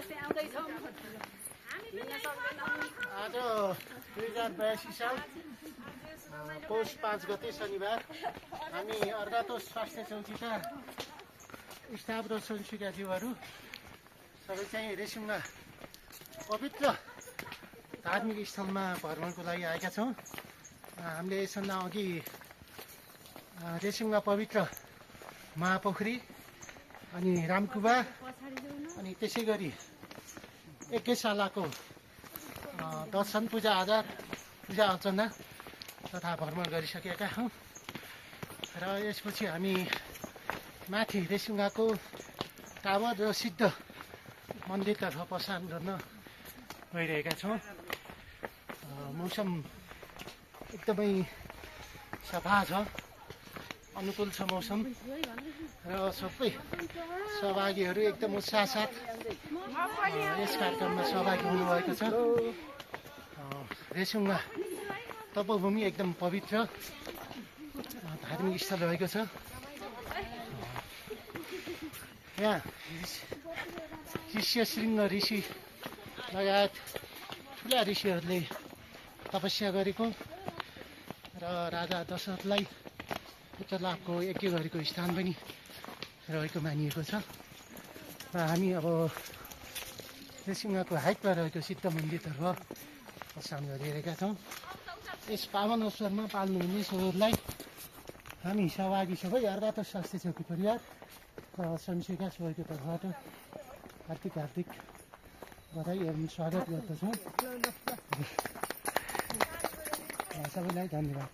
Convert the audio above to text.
आज 2082 साल पौष 5 गते शनिबार हामी अर्घातो स्वास्थ्य चौकीका स्टाफ र स्वयंसेवकज्यूहरू सबै चाहिँ रेसिङमा पवित्र धार्मिक स्थलमा भ्रमणको लागि आएका छौँ। हामीले यसभन्दा अघि रेसिङमा पवित्र महापोखरी अनि रामकुबा अनि त्यसै गरी एकेशालाको दर्शन पूजा अर्चना तथा भ्रमण गरिसकेका हौँ र यसपछि हामी माथि रेसिङको टावर र सिद्ध मन्दिरतर्फ प्रस्थान गर्न गइरहेका छौँ। मौसम एकदमै सफा छ, अनुकूल छ मौसम र सबै सहभागीहरू एकदम उत्साह साथ यस कार्यक्रममा सहभागी हुनुभएको छ। रेसिङमा तपोभूमि एकदम पवित्र धार्मिक स्थल रहेको छ। यहाँ ऋष्यशृङ्ग ऋषि लगायत ठुला ऋषिहरूले तपस्या गरेको र राजा दशरथलाई पुत्र लाभको यज्ञ गरेको स्थान पनि रहेको मानिएको छ। र हामी अब रेसिङको हाइटमा रहेको सिद्ध मन्दिरतर्फ प्रस्थान गरिरहेका छौँ। यस पावन अवसरमा पाल्नुहुने सबैलाई हामी सहभागी सबै अर्घातो स्वास्थ्य चौकी परिवार र स्वयंसेवक सबैको तर्फबाट हार्दिक बधाई एवं स्वागत गर्दछौँ। सबैलाई धन्यवाद।